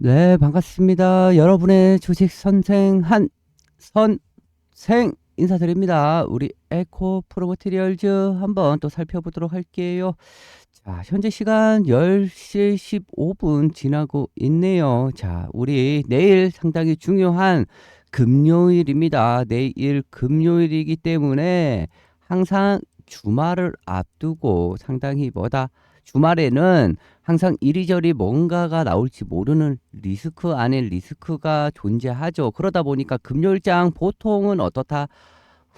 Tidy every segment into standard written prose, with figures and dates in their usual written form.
네, 반갑습니다. 여러분의 주식 선생 선생 인사드립니다. 우리 에코 프로머티리얼즈 한번 또 살펴보도록 할게요. 자, 현재 시간 10시 15분 지나고 있네요. 자, 우리 내일 상당히 중요한 금요일입니다. 내일 금요일이기 때문에 항상 주말을 앞두고 상당히 주말에는 항상 이리저리 뭔가가 나올지 모르는 리스크 안에 리스크가 존재하죠. 그러다 보니까 금요일장 보통은 어떻다?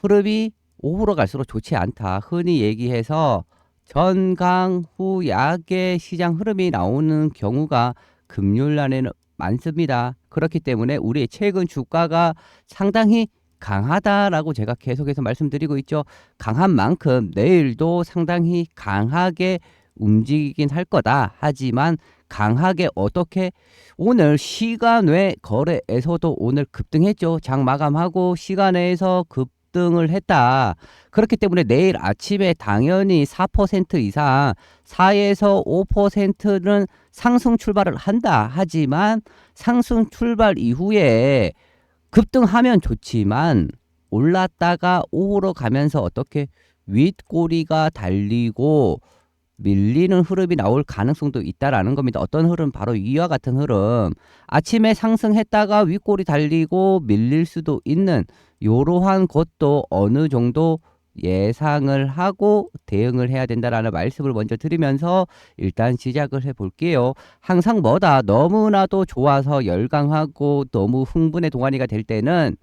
흐름이 오후로 갈수록 좋지 않다. 흔히 얘기해서 전강 후 약의 시장 흐름이 나오는 경우가 금요일 날에는 많습니다. 그렇기 때문에 우리의 최근 주가가 상당히 강하다라고 제가 계속해서 말씀드리고 있죠. 강한 만큼 내일도 상당히 강하게 움직이긴 할 거다. 하지만 강하게 어떻게 오늘 시간 외 거래에서도 오늘 급등했죠. 장 마감하고 시간 외에서 급등을 했다. 그렇기 때문에 내일 아침에 당연히 4% 이상 4에서 5%는 상승 출발을 한다. 하지만 상승 출발 이후에 급등하면 좋지만 올랐다가 오후로 가면서 어떻게 윗꼬리가 달리고 밀리는 흐름이 나올 가능성도 있다라는 겁니다. 어떤 흐름? 바로 이와 같은 흐름. 아침에 상승했다가 윗골이 달리고 밀릴 수도 있는 이러한 것도 어느 정도 예상을 하고 대응을 해야 된다라는 말씀을 먼저 드리면서 일단 시작을 해볼게요. 항상 너무나도 좋아서 열광하고 너무 흥분의 동안이가 될 때는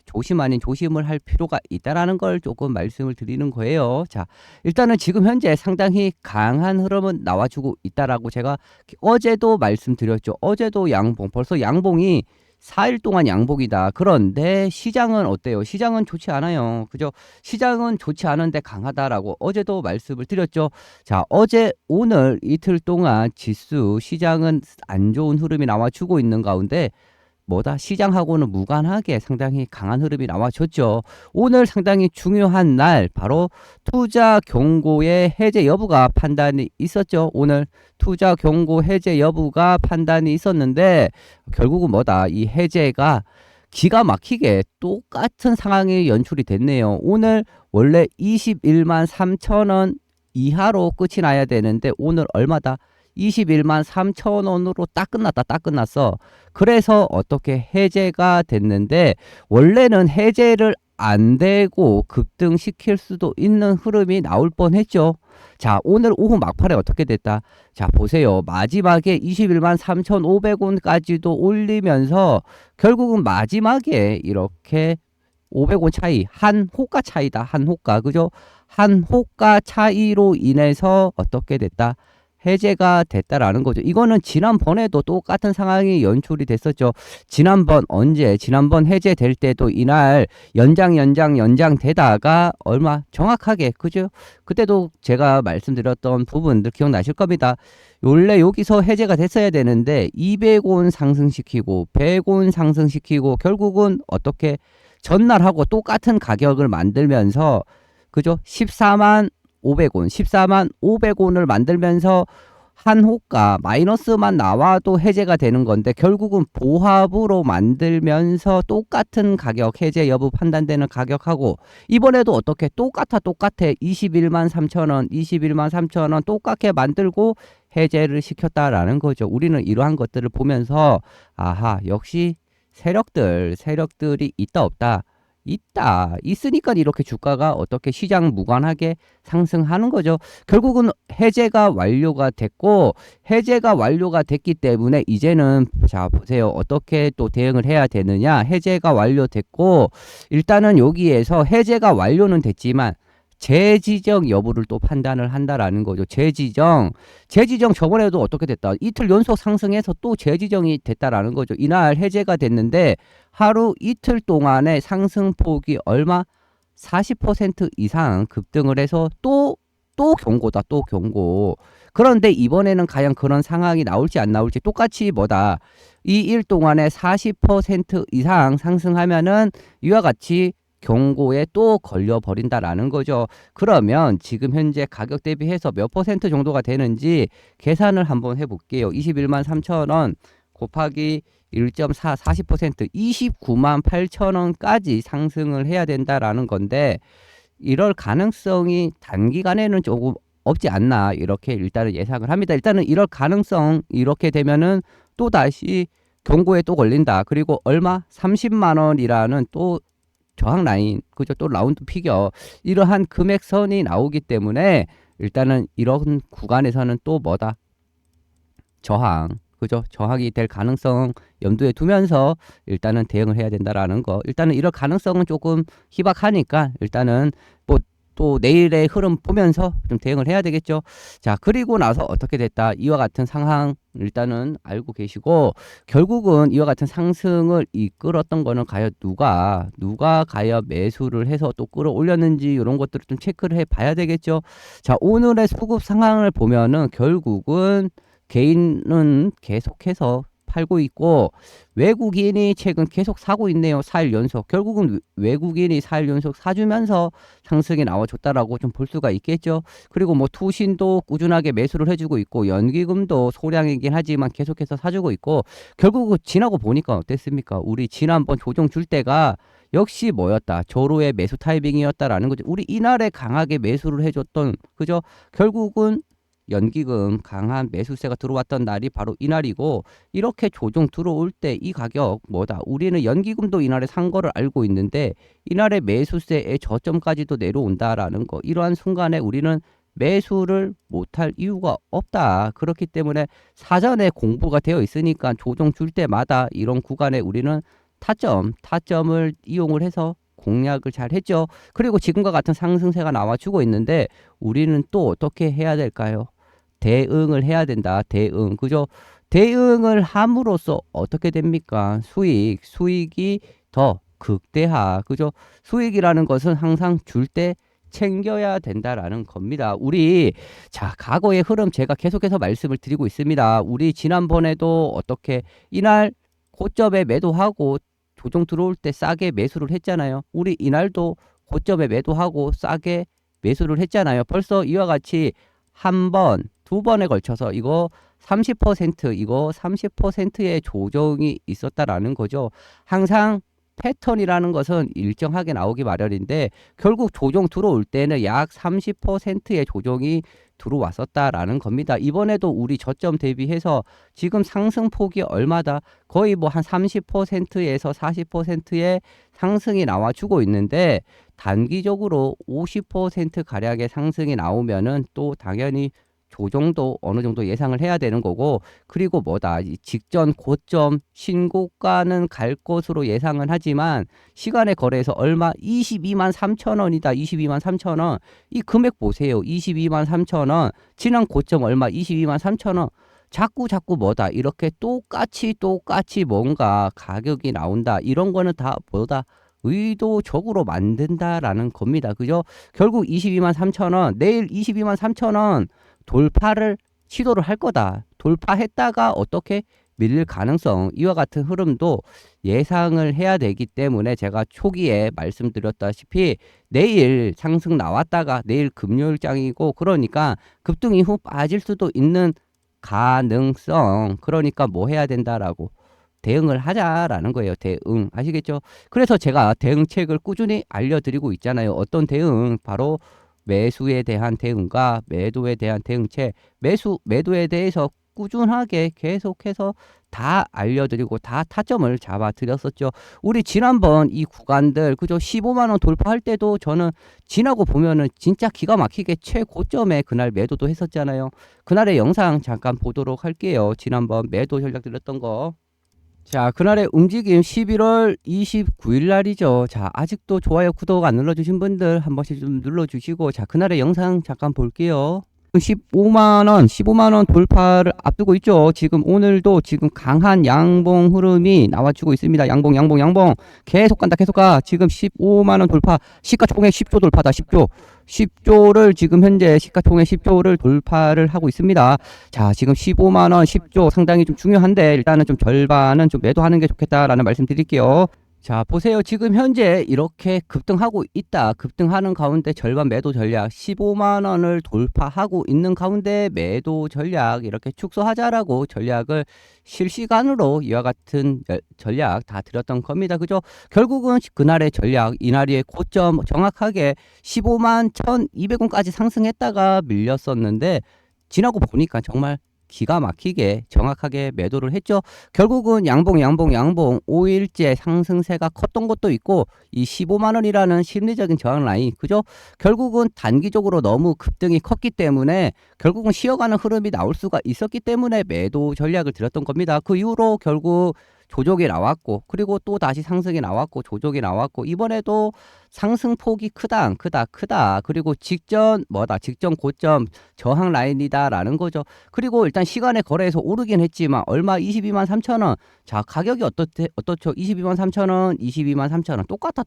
조심 아닌 조심을 할 필요가 있다라는 걸 조금 말씀을 드리는 거예요. 자, 일단은 지금 현재 상당히 강한 흐름은 나와주고 있다라고 제가 어제도 말씀드렸죠. 어제도 벌써 양봉이 4일 동안 양봉이다. 그런데 시장은 어때요? 시장은 좋지 않아요. 그죠? 시장은 좋지 않은데 강하다라고 어제도 말씀을 드렸죠. 자, 어제 오늘 이틀 동안 시장은 안 좋은 흐름이 나와주고 있는 가운데 시장하고는 무관하게 상당히 강한 흐름이 나와줬죠. 오늘 상당히 중요한 날 바로 투자 경고의 해제 여부가 판단이 있었죠. 오늘 투자 경고 해제 여부가 판단이 있었는데 결국은 이 해제가 기가 막히게 똑같은 상황이 연출이 됐네요. 오늘 원래 21만 3천 원 이하로 끝이 나야 되는데 오늘 얼마다? 21만 3천 원으로 딱 끝났어. 그래서 어떻게 해제가 됐는데 원래는 해제를 안 되고 급등시킬 수도 있는 흐름이 나올 뻔했죠. 자, 오늘 오후 막판에 어떻게 됐다? 자, 보세요. 마지막에 21만 3,500원까지도 올리면서 결국은 마지막에 이렇게 500원 차이, 한 호가 차이다. 한 호가. 그죠? 한 호가 차이로 인해서 어떻게 됐다? 해제가 됐다라는 거죠. 이거는 지난번에도 똑같은 상황이 연출이 됐었죠. 지난번 해제될 때도 이날 연장 되다가 얼마 정확하게, 그죠? 그때도 제가 말씀드렸던 부분들 기억나실 겁니다. 원래 여기서 해제가 됐어야 되는데 200원 상승시키고 100원 상승시키고 결국은 어떻게 전날하고 똑같은 가격을 만들면서, 그죠? 14만 500원을 만들면서 한 호가 마이너스만 나와도 해제가 되는 건데 결국은 보합으로 만들면서 똑같은 가격, 해제 여부 판단되는 가격하고 이번에도 어떻게 똑같아 21만 3천 원 똑같게 만들고 해제를 시켰다라는 거죠. 우리는 이러한 것들을 보면서 역시 세력들이 있다 없다. 있으니까 이렇게 주가가 어떻게 시장 무관하게 상승하는 거죠. 결국은 해제가 완료가 됐기 때문에 이제는 자 보세요. 어떻게 또 대응을 해야 되느냐. 해제가 완료됐고 일단은 여기에서 해제가 완료는 됐지만 재지정 여부를 또 판단을 한다라는 거죠. 재지정 저번에도 어떻게 됐다? 이틀 연속 상승해서 또 재지정이 됐다라는 거죠. 이날 해제가 됐는데 하루 이틀 동안의 상승폭이 얼마? 40% 이상 급등을 해서 또 경고다. 또 경고. 그런데 이번에는 과연 그런 상황이 나올지 안 나올지 똑같이 이 일 동안에 40% 이상 상승하면은 이와 같이 경고에 또 걸려버린다라는 거죠. 그러면 지금 현재 가격 대비해서 몇 퍼센트 정도가 되는지 계산을 한번 해볼게요. 21만 3천 원 곱하기 1.4 40% 29만 8천 원까지 상승을 해야 된다라는 건데 이럴 가능성이 단기간에는 조금 없지 않나 이렇게 일단은 예상을 합니다. 일단은 이럴 가능성 이렇게 되면은 또 다시 경고에 또 걸린다. 그리고 얼마 30만 원이라는 또 저항 라인 그죠? 또 라운드 피겨 이러한 금액선이 나오기 때문에 일단은 이런 구간에서는 또 뭐다? 저항 그죠? 저항이 될 가능성 염두에 두면서 일단은 대응을 해야 된다라는 거. 일단은 이럴 가능성은 조금 희박하니까 일단은 뭐 또 내일의 흐름 보면서 좀 대응을 해야 되겠죠. 자, 그리고 나서 어떻게 됐다. 이와 같은 상황 일단은 알고 계시고 결국은 이와 같은 상승을 이끌었던 거는 과연 누가 과연 매수를 해서 또 끌어올렸는지 이런 것들을 좀 체크를 해 봐야 되겠죠. 자, 오늘의 수급 상황을 보면은 결국은 개인은 계속해서 팔고 있고 외국인이 최근 계속 사고 있네요. 4일 연속. 결국은 외국인이 4일 연속 사주면서 상승이 나와줬다라고 좀 볼 수가 있겠죠. 그리고 뭐 투신도 꾸준하게 매수를 해주고 있고 연기금도 소량이긴 하지만 계속해서 사주고 있고 결국 지나고 보니까 어땠습니까? 우리 지난번 조정 줄 때가 역시 뭐였다? 조로의 매수 타이밍이었다라는 거죠. 우리 이날에 강하게 매수를 해줬던 그죠? 결국은 연기금 강한 매수세가 들어왔던 날이 바로 이날이고 이렇게 조정 들어올 때 이 가격 뭐다 우리는 연기금도 이날에 산 거를 알고 있는데 이날에 매수세의 저점까지도 내려온다라는 거 이러한 순간에 우리는 매수를 못할 이유가 없다. 그렇기 때문에 사전에 공부가 되어 있으니까 조정 줄 때마다 이런 구간에 우리는 타점을 이용을 해서 공략을 잘 했죠. 그리고 지금과 같은 상승세가 나와주고 있는데 우리는 또 어떻게 해야 될까요? 대응을 해야 된다. 대응. 그죠? 대응을 함으로써 어떻게 됩니까? 수익이 더 극대화. 그죠? 수익이라는 것은 항상 줄 때 챙겨야 된다라는 겁니다. 우리 자 과거의 흐름 제가 계속해서 말씀을 드리고 있습니다. 우리 지난번에도 어떻게 이날 고점에 매도하고 조정 들어올 때 싸게 매수를 했잖아요. 우리 이날도 고점에 매도하고 싸게 매수를 했잖아요. 벌써 이와 같이 한 번, 두 번에 걸쳐서 이거 30%의 조정이 있었다라는 거죠. 항상 패턴이라는 것은 일정하게 나오기 마련인데 결국 조정 들어올 때는 약 30%의 조정이 들어왔었다라는 겁니다. 이번에도 우리 저점 대비해서 지금 상승폭이 얼마다? 거의 뭐 한 30%에서 40%의 상승이 나와주고 있는데 단기적으로 50% 가량의 상승이 나오면은 또 당연히 조정도 어느 정도 예상을 해야 되는 거고 그리고 뭐다 직전 고점 신고가는 갈 것으로 예상은 하지만 시간의 거래에서 얼마 22만 3천 원이다 22만 3천 원 이 금액 보세요 22만 3천 원 지난 고점 얼마 22만 3천 원 자꾸 뭐다 이렇게 똑같이 뭔가 가격이 나온다 이런 거는 다 뭐다 의도적으로 만든다라는 겁니다. 그죠? 결국 22만 3천 원 내일 22만 3천 원 돌파를 시도를 할 거다. 돌파했다가 어떻게 밀릴 가능성 이와 같은 흐름도 예상을 해야 되기 때문에 제가 초기에 말씀드렸다시피 내일 상승 나왔다가 내일 금요일장이고 그러니까 급등 이후 빠질 수도 있는 가능성 그러니까 뭐 해야 된다라고 대응을 하자라는 거예요. 대응 아시겠죠? 그래서 제가 대응책을 꾸준히 알려드리고 있잖아요. 어떤 대응 바로 매수에 대한 대응과 매도에 대한 대응책 매도에 대해서 꾸준하게 계속해서 다 알려드리고 다 타점을 잡아 드렸었죠. 우리 지난번 이 구간들 그죠 15만원 돌파할 때도 저는 지나고 보면은 진짜 기가 막히게 최고점에 그날 매도도 했었잖아요. 그날의 영상 잠깐 보도록 할게요. 지난번 매도 전략 드렸던 거. 자, 그날의 움직임 11월 29일 날이죠. 자, 아직도 좋아요, 구독 안 눌러주신 분들 한 번씩 좀 눌러주시고, 자, 그날의 영상 잠깐 볼게요. 15만원 돌파를 앞두고 있죠. 지금 오늘도 지금 강한 양봉 흐름이 나와주고 있습니다. 양봉. 계속 간다, 계속 가. 지금 15만원 돌파, 시가총액 10조 돌파다, 10조를 지금 현재 시가총액 10조를 돌파를 하고 있습니다. 자, 지금 15만원, 10조 상당히 좀 중요한데, 일단은 좀 절반은 좀 매도하는 게 좋겠다라는 말씀 드릴게요. 자, 보세요. 지금 현재 이렇게 급등하고 있다. 급등하는 가운데 절반 매도 전략 15만 원을 돌파하고 있는 가운데 매도 전략 이렇게 축소하자라고 전략을 실시간으로 이와 같은 전략 다 드렸던 겁니다. 그죠? 결국은 그날의 전략, 이날의 고점 정확하게 15만 1,200원까지 상승했다가 밀렸었는데 지나고 보니까 정말 기가 막히게 정확하게 매도를 했죠. 결국은 양봉 5일째 상승세가 컸던 것도 있고 이 15만 원이라는 심리적인 저항 라인 그죠? 결국은 단기적으로 너무 급등이 컸기 때문에 결국은 쉬어가는 흐름이 나올 수가 있었기 때문에 매도 전략을 들었던 겁니다. 그 이후로 결국 조족이 나왔고 그리고 또 다시 상승이 나왔고 조족이 나왔고 이번에도 상승폭이 크다 그리고 직전 고점 저항 라인이다라는 거죠. 그리고 일단 시간에 거래해서 오르긴 했지만 얼마 22만 3천 원. 자, 가격이 어떻죠? 22만 3천 원, 22만 3천 원. 똑같아.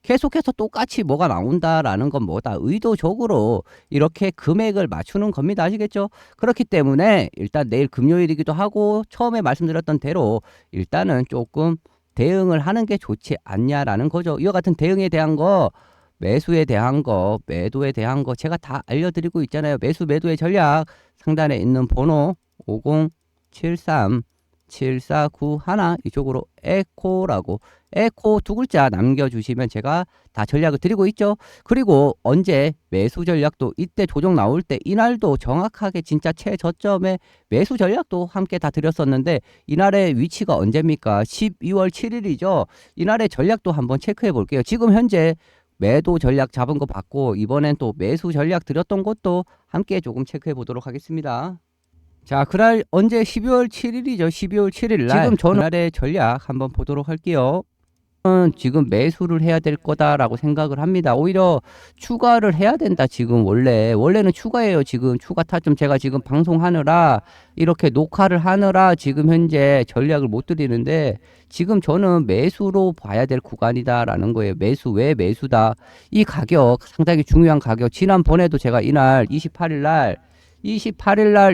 계속해서 똑같이 뭐가 나온다라는 건 뭐다? 의도적으로 이렇게 금액을 맞추는 겁니다. 아시겠죠? 그렇기 때문에 일단 내일 금요일이기도 하고 처음에 말씀드렸던 대로 일단은 조금 대응을 하는 게 좋지 않냐라는 거죠. 이와 같은 대응에 대한 거 매수에 대한 거, 매도에 대한 거 제가 다 알려드리고 있잖아요. 매도의 전략 상단에 있는 번호 5073 7491 이쪽으로 에코라고 에코 두 글자 남겨주시면 제가 다 전략을 드리고 있죠. 그리고 언제 매수 전략도 이때 조정 나올 때 이날도 정확하게 진짜 최저점에 매수 전략도 함께 다 드렸었는데 이날의 위치가 언제입니까? 12월 7일이죠. 이날의 전략도 한번 체크해 볼게요. 지금 현재 매도 전략 잡은 거 봤고 이번엔 또 매수 전략 드렸던 것도 함께 조금 체크해 보도록 하겠습니다. 자, 그날 언제 12월 7일이죠. 12월 7일 날 지금 전날의 전략 한번 보도록 할게요. 지금 매수를 해야 될 거다라고 생각을 합니다. 오히려 추가를 해야 된다. 지금 원래는 추가예요. 지금 추가 타점 제가 지금 방송하느라 이렇게 녹화를 하느라 지금 현재 전략을 못 드리는데 지금 저는 매수로 봐야 될 구간이다라는 거예요. 매수 왜 매수다. 이 가격 상당히 중요한 가격. 지난번에도 제가 이날 28일 날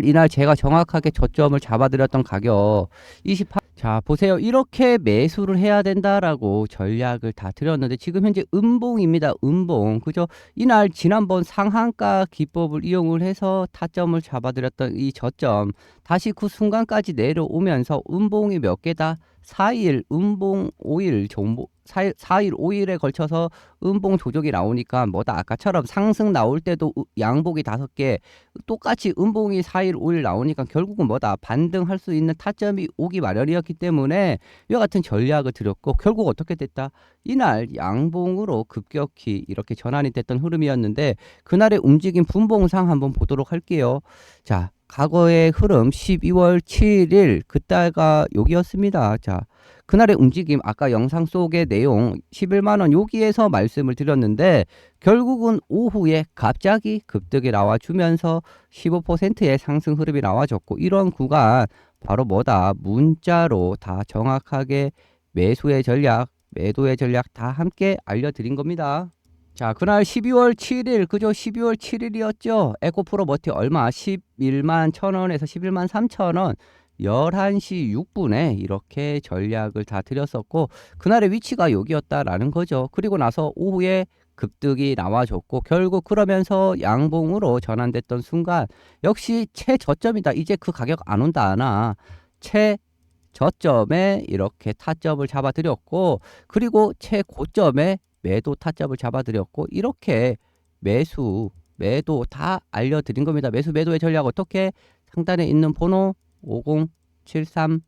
이날 제가 정확하게 저점을 잡아드렸던 가격 28. 자, 보세요. 이렇게 매수를 해야 된다라고 전략을 다 드렸는데 지금 현재 음봉입니다. 음봉. 그죠? 이날 지난번 상한가 기법을 이용을 해서 타점을 잡아드렸던 이 저점 다시 그 순간까지 내려오면서 음봉이 몇 개다? 4일 음봉 5일 정보 4일 5일에 걸쳐서 음봉 조정이 나오니까 뭐다 아까처럼 상승 나올 때도 양복이 5개 똑같이 음봉이 4일 5일 나오니까 결국은 뭐다 반등할 수 있는 타점이 오기 마련이었기 때문에 이와 같은 전략을 드렸고 결국 어떻게 됐다? 이날 양봉으로 급격히 이렇게 전환이 됐던 흐름이었는데 그날의 움직임 분봉상 한번 보도록 할게요. 자, 과거의 흐름 12월 7일 그때가 여기였습니다. 자, 그날의 움직임 아까 영상 속의 내용 11만 원 여기에서 말씀을 드렸는데 결국은 오후에 갑자기 급등이 나와주면서 15%의 상승 흐름이 나와줬고 이런 구간 바로 뭐다 문자로 다 정확하게 매수의 전략 매도의 전략 다 함께 알려드린 겁니다. 자, 그날 12월 7일, 그죠? 12월 7일이었죠? 에코프로 머티 얼마? 11만 1,000원에서 11만 3,000원. 11시 6분에 이렇게 전략을 다 드렸었고, 그날의 위치가 여기였다라는 거죠. 그리고 나서 오후에 급등이 나와줬고, 결국 그러면서 양봉으로 전환됐던 순간, 역시 최저점이다. 이제 그 가격 안 온다, 하나. 최저점에 이렇게 타점을 잡아드렸고, 그리고 최고점에 매도 타점을 잡아드렸고 이렇게 매도 다 알려드린 겁니다. 매도의 전략 어떻게 상단에 있는 번호 5073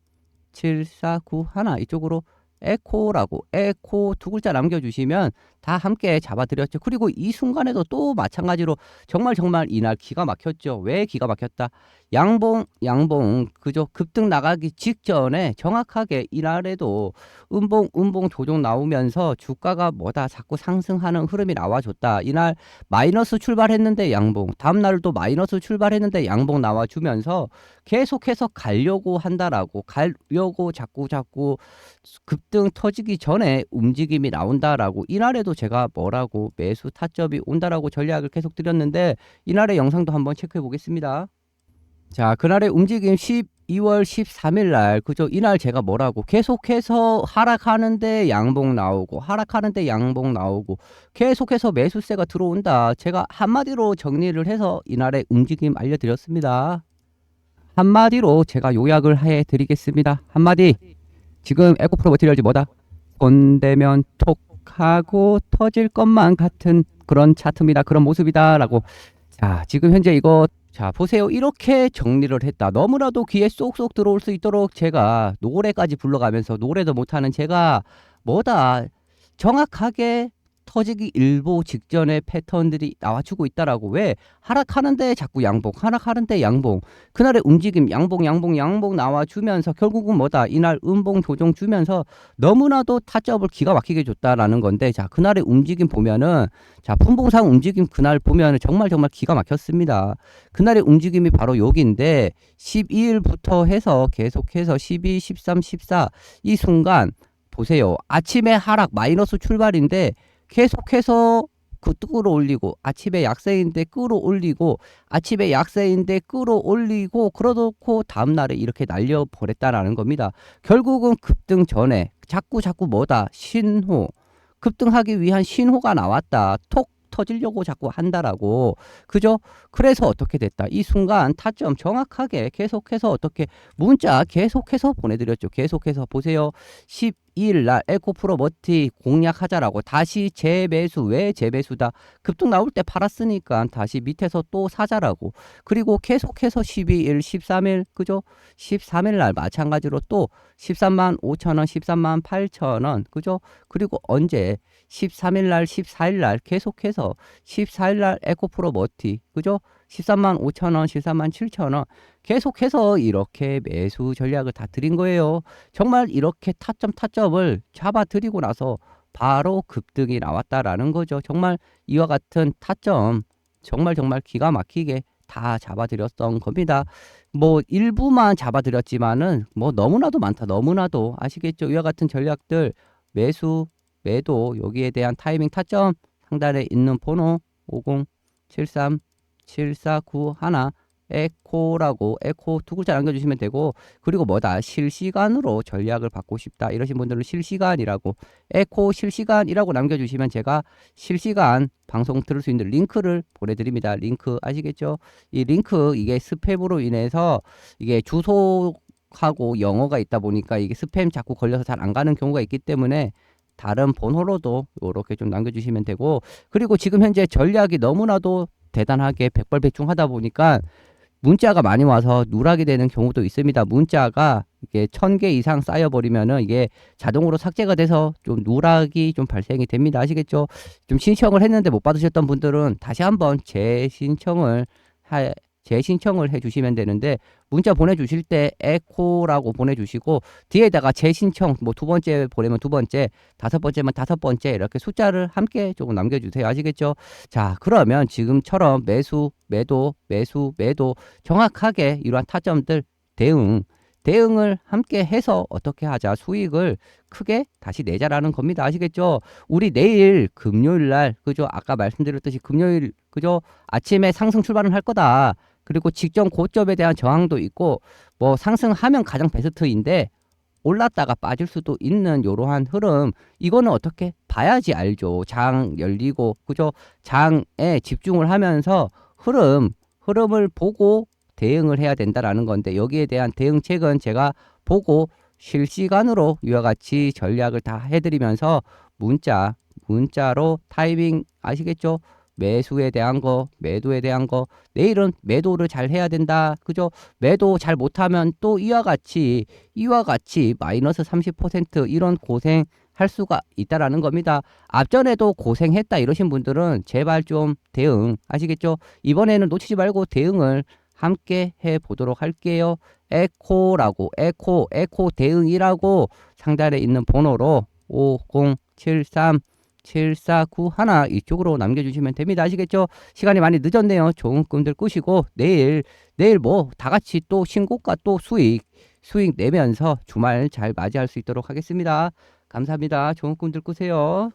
7491 이쪽으로 에코라고 에코 두 글자 남겨주시면 다 함께 잡아드렸죠. 그리고 이 순간에도 또 마찬가지로 정말 이날 기가 막혔죠. 왜 기가 막혔다? 양봉 그죠? 급등 나가기 직전에 정확하게 이날에도 음봉 조정 나오면서 주가가 뭐다 자꾸 상승하는 흐름이 나와줬다. 이날 마이너스 출발했는데 양봉 다음 날도 마이너스 출발했는데 양봉 나와주면서 계속해서 가려고 한다라고 가려고 자꾸 급등 터지기 전에 움직임이 나온다라고 이날에도 제가 뭐라고 매수 타점이 온다라고 전략을 계속 드렸는데 이날의 영상도 한번 체크해 보겠습니다. 자, 그날의 움직임 2월 13일 날 그죠? 이날 제가 뭐라고 계속해서 하락하는데 양봉 나오고 하락하는데 양봉 나오고 계속해서 매수세가 들어온다. 제가 한마디로 정리를 해서 이날의 움직임 알려드렸습니다. 한마디로 제가 요약을 해드리겠습니다. 한마디. 지금 에코프로 머티리얼즈 뭐다? 손대면 톡 하고 터질 것만 같은 그런 차트입니다. 그런 모습이다 라고. 자, 지금 현재 이거 자 보세요. 이렇게 정리를 했다. 너무나도 귀에 쏙쏙 들어올 수 있도록 제가 노래까지 불러가면서 노래도 못하는 제가 뭐다 정확하게 터지기 일보 직전의 패턴들이 나와주고 있다라고. 왜 하락하는데 자꾸 양봉, 하락하는데 양봉, 그날의 움직임 양봉 양봉 양봉 나와주면서 결국은 뭐다 이날 음봉 조정 주면서 너무나도 타점을 기가 막히게 줬다라는 건데, 자 그날의 움직임 보면은 자 분봉상 움직임 그날 보면은 정말 기가 막혔습니다. 그날의 움직임이 바로 여기인데 12일부터 해서 계속해서 12, 13, 14 이 순간 보세요. 아침에 하락 마이너스 출발인데 계속해서 그 끌어올리고 아침에 약세인데 끌어올리고 아침에 약세인데 끌어올리고 그러놓고 다음날에 이렇게 날려버렸다라는 겁니다. 결국은 급등 전에 자꾸 뭐다 신호, 급등하기 위한 신호가 나왔다. 톡 터지려고 자꾸 한다라고. 그죠? 그래서 어떻게 됐다. 이 순간 타점 정확하게 계속해서 어떻게 문자 계속해서 보내드렸죠. 계속해서 보세요. 12일 날 에코프로 머티 공략하자라고 다시 재매수. 왜 재매수다? 급등 나올 때 팔았으니까 다시 밑에서 또 사자라고. 그리고 계속해서 12일, 13일 그죠? 13일 날 마찬가지로 또 13만 5천 원, 13만 8천 원 그죠? 그리고 언제 13일 날, 14일 날 계속해서 14일 날 에코프로 머티 그죠? 13만 5천 원, 13만 7천 원 계속해서 이렇게 매수 전략을 다 드린 거예요. 정말 이렇게 타점을 잡아드리고 나서 바로 급등이 나왔다라는 거죠. 정말 이와 같은 타점 정말 기가 막히게 다 잡아드렸던 겁니다. 뭐 일부만 잡아드렸지만은 뭐 너무나도 많다. 너무나도 아시겠죠? 이와 같은 전략들 매수 매도 여기에 대한 타이밍 타점 상단에 있는 번호 5073 7491 에코라고 에코 두 글자 남겨주시면 되고, 그리고 뭐다 실시간으로 전략을 받고 싶다 이러신 분들은 실시간이라고 에코 실시간이라고 남겨주시면 제가 실시간 방송 들을 수 있는 링크를 보내드립니다. 링크 아시겠죠? 이 링크 이게 스팸으로 인해서 이게 주소하고 영어가 있다 보니까 이게 스팸 자꾸 걸려서 잘 안 가는 경우가 있기 때문에 다른 번호로도 이렇게 좀 남겨주시면 되고, 그리고 지금 현재 전략이 너무나도 대단하게 백발백중하다 보니까 문자가 많이 와서 누락이 되는 경우도 있습니다. 문자가 이게 1000개 이상 쌓여버리면은 이게 자동으로 삭제가 돼서 좀 누락이 좀 발생이 됩니다. 아시겠죠? 좀 신청을 했는데 못 받으셨던 분들은 다시 한번 재신청을 해주시면 되는데, 문자 보내주실 때 에코라고 보내주시고 뒤에다가 재신청 뭐 두 번째 보내면 두 번째, 다섯 번째면 다섯 번째 이렇게 숫자를 함께 조금 남겨주세요. 아시겠죠? 자 그러면 지금처럼 매수 매도 매수 매도 정확하게 이러한 타점들 대응을 함께 해서 어떻게 하자 수익을 크게 다시 내자라는 겁니다. 아시겠죠? 우리 내일 금요일 날 그죠? 아까 말씀드렸듯이 금요일 그죠? 아침에 상승 출발은 할 거다. 그리고 직전 고점에 대한 저항도 있고 뭐 상승하면 가장 베스트인데 올랐다가 빠질 수도 있는 이러한 흐름, 이거는 어떻게 봐야지 알죠. 장 열리고 그죠? 장에 집중을 하면서 흐름을 보고 대응을 해야 된다라는 건데, 여기에 대한 대응책은 제가 보고 실시간으로 이와 같이 전략을 다 해드리면서 문자로 타이밍 아시겠죠? 매수에 대한 거, 매도에 대한 거, 내일은 매도를 잘 해야 된다. 그죠? 매도 잘 못하면 또 이와 같이 마이너스 30% 이런 고생 할 수가 있다라는 겁니다. 앞전에도 고생했다 이러신 분들은 제발 좀 대응 아시겠죠? 이번에는 놓치지 말고 대응을 함께 해 보도록 할게요. 에코라고 에코 대응이라고 상단에 있는 번호로 5073 7491 이쪽으로 남겨주시면 됩니다. 아시겠죠? 시간이 많이 늦었네요. 좋은 꿈들 꾸시고 내일 뭐 다 같이 또 신고가 또 수익 내면서 주말 잘 맞이할 수 있도록 하겠습니다. 감사합니다. 좋은 꿈들 꾸세요.